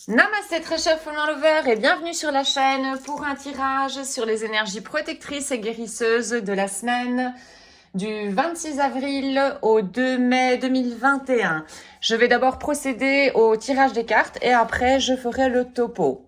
Namasté très chers Full Moon Lovers et bienvenue sur la chaîne pour un tirage sur les énergies protectrices et guérisseuses de la semaine du 26 avril au 2 mai 2021. Je vais d'abord procéder au tirage des cartes et après je ferai le topo.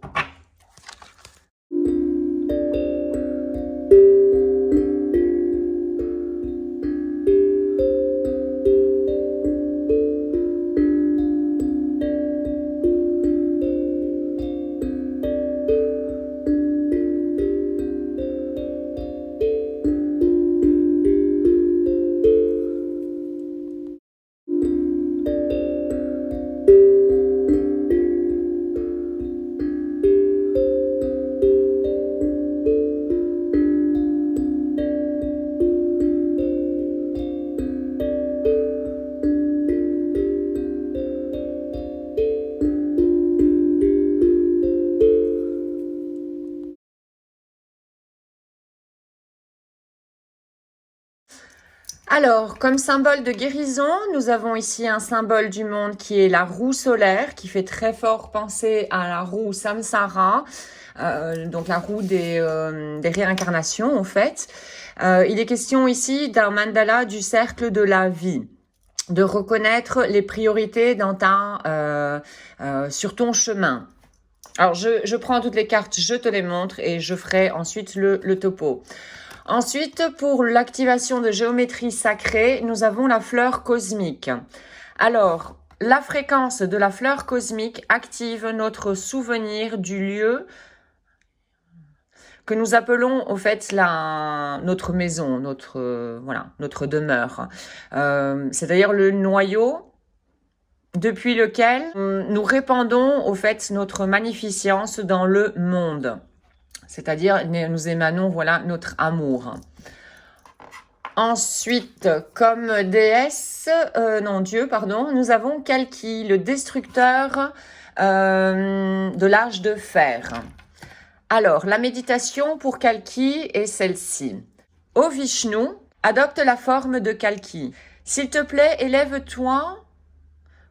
Alors, comme symbole de guérison, nous avons ici un symbole du monde qui est la roue solaire, qui fait très fort penser à la roue Samsara, donc la roue des réincarnations en fait. Il est question ici d'un mandala du cercle de la vie, de reconnaître les priorités dans sur ton chemin. Alors, je prends toutes les cartes, je te les montre et je ferai ensuite le topo. Ensuite, pour l'activation de géométrie sacrée, nous avons la fleur cosmique. Alors, la fréquence de la fleur cosmique active notre souvenir du lieu que nous appelons au fait notre maison, notre demeure. C'est-à-dire le noyau depuis lequel nous répandons au fait notre magnificence dans le monde. C'est-à-dire, nous émanons, voilà, notre amour. Ensuite, comme déesse, Dieu, pardon, nous avons Kalki, le destructeur de l'âge de fer. Alors, la méditation pour Kalki est celle-ci. Ô Vishnu, adopte la forme de Kalki. S'il te plaît, élève-toi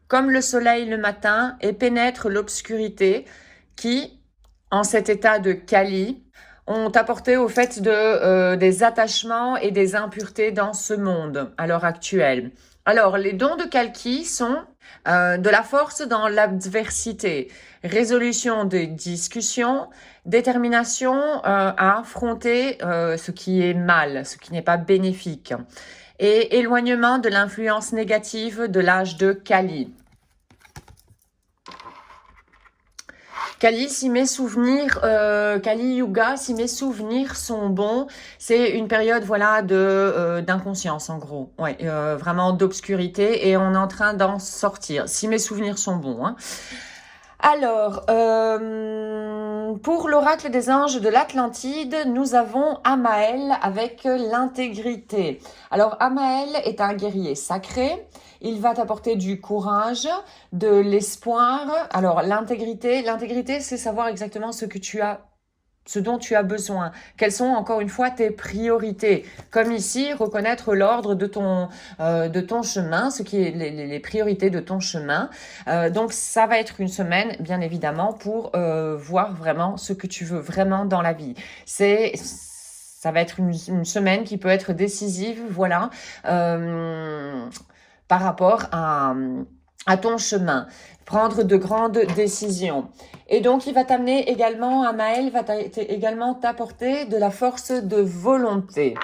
comme le soleil le matin et pénètre l'obscurité qui, en cet état de Kali, ont apporté au fait des attachements et des impuretés dans ce monde à l'heure actuelle. Alors, les dons de Kalki sont de la force dans l'adversité, résolution des discussions, détermination à affronter ce qui est mal, ce qui n'est pas bénéfique, et éloignement de l'influence négative de l'âge de Kali. Kali, si mes souvenirs, Kali Yuga, si mes souvenirs sont bons, c'est une période, voilà, d'inconscience en gros, ouais, vraiment d'obscurité, et on est en train d'en sortir. Si mes souvenirs sont bons, hein. Alors, pour l'oracle des anges de l'Atlantide, nous avons Amael avec l'intégrité. Alors, Amael est un guerrier sacré. Il va t'apporter du courage, de l'espoir. Alors, l'intégrité, c'est savoir exactement ce dont tu as besoin. Quelles sont, encore une fois, tes priorités. Comme ici, reconnaître l'ordre de ton chemin, ce qui est les priorités de ton chemin. Donc, ça va être une semaine, bien évidemment, pour voir vraiment ce que tu veux vraiment dans la vie. Ça va être une semaine qui peut être décisive, voilà, par rapport à ton chemin, prendre de grandes décisions. Et donc, il va t'amener également, Amael va également t'apporter de la force de volonté.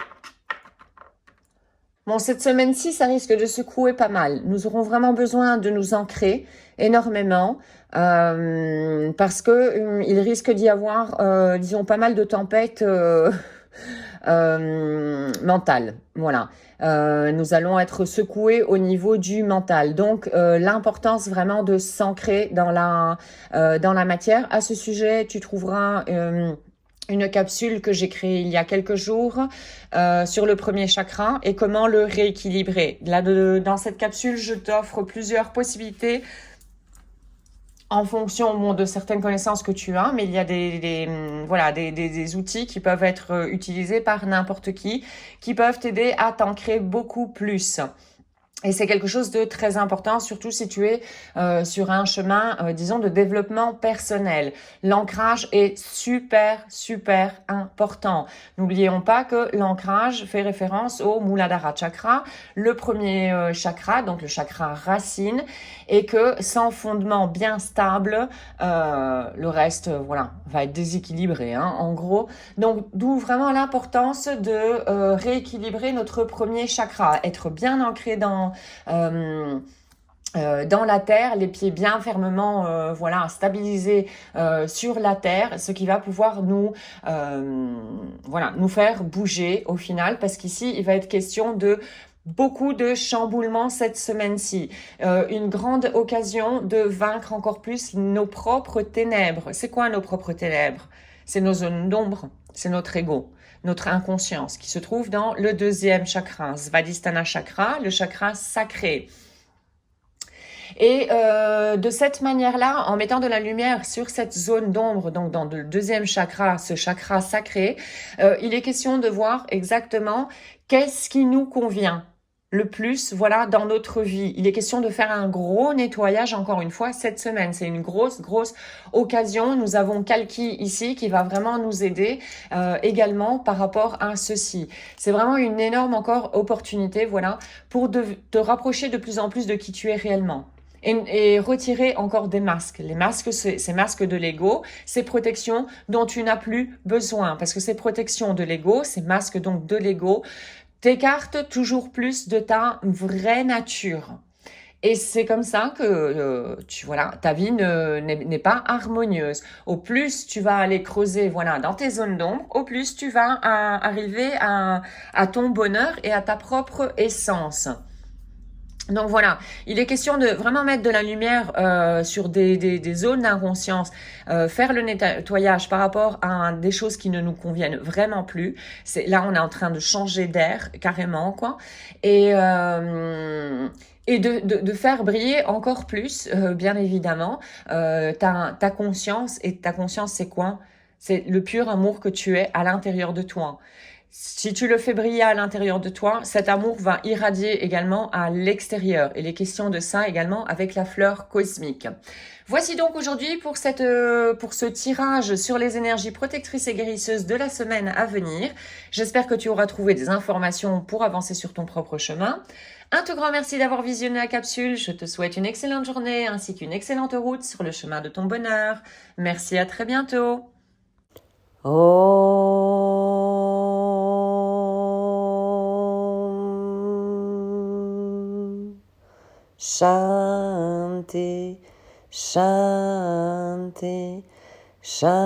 Bon, cette semaine-ci, ça risque de secouer pas mal. Nous aurons vraiment besoin de nous ancrer énormément parce que il risque d'y avoir, disons, pas mal de tempêtes mentales. Voilà. Nous allons être secoués au niveau du mental. Donc, l'importance vraiment de s'ancrer dans la matière. À ce sujet, tu trouveras une capsule que j'ai créée il y a quelques jours sur le premier chakra et comment le rééquilibrer. Là, dans cette capsule, je t'offre plusieurs possibilités en fonction de certaines connaissances que tu as, mais il y a des outils qui peuvent être utilisés par n'importe qui peuvent t'aider à t'ancrer beaucoup plus. Et c'est quelque chose de très important, surtout si tu es sur un chemin, disons, de développement personnel. L'ancrage est super, super important. N'oublions pas que l'ancrage fait référence au Muladhara Chakra, le premier chakra, donc le chakra racine, et que sans fondement bien stable, le reste, voilà, va être déséquilibré, hein, en gros. Donc, d'où vraiment l'importance de rééquilibrer notre premier chakra, être bien ancré dans la terre, les pieds bien fermement voilà, stabilisés sur la terre, ce qui va pouvoir voilà, nous faire bouger au final, parce qu'ici, il va être question de beaucoup de chamboulements cette semaine-ci. Une grande occasion de vaincre encore plus nos propres ténèbres. C'est quoi nos propres ténèbres? C'est nos zones d'ombre, c'est notre ego, notre inconscience, qui se trouve dans le deuxième chakra, Svadhisthana chakra, le chakra sacré. Et de cette manière-là, en mettant de la lumière sur cette zone d'ombre, donc dans le deuxième chakra, ce chakra sacré, il est question de voir exactement qu'est-ce qui nous convient le plus, voilà, dans notre vie. Il est question de faire un gros nettoyage, encore une fois, cette semaine. C'est une grosse, grosse occasion. Nous avons Kalki ici qui va vraiment nous aider également par rapport à ceci. C'est vraiment une énorme encore opportunité, voilà, pour te rapprocher de plus en plus de qui tu es réellement. Et retirer encore des masques. Les masques, ces masques de l'ego, ces protections dont tu n'as plus besoin. Parce que ces protections de l'ego, ces masques donc de l'ego, t'écartent toujours plus de ta vraie nature. Et c'est comme ça que voilà, ta vie n'est pas harmonieuse. Au plus tu vas aller creuser voilà, dans tes zones d'ombre, au plus tu vas arriver à ton bonheur et à ta propre essence. Donc voilà, il est question de vraiment mettre de la lumière sur des zones d'inconscience, faire le nettoyage par rapport à des choses qui ne nous conviennent vraiment plus. Là, on est en train de changer d'air carrément, quoi. Et de faire briller encore plus, bien évidemment, ta conscience. Et ta conscience, c'est quoi? C'est le pur amour que tu es à l'intérieur de toi. Si tu le fais briller à l'intérieur de toi, cet amour va irradier également à l'extérieur. Il est question de ça également avec la fleur cosmique. Voici donc aujourd'hui pour ce tirage sur les énergies protectrices et guérisseuses de la semaine à venir. J'espère que tu auras trouvé des informations pour avancer sur ton propre chemin. Un tout grand merci d'avoir visionné la capsule. Je te souhaite une excellente journée ainsi qu'une excellente route sur le chemin de ton bonheur. Merci, à très bientôt. Shanti, Shanti, Shanti.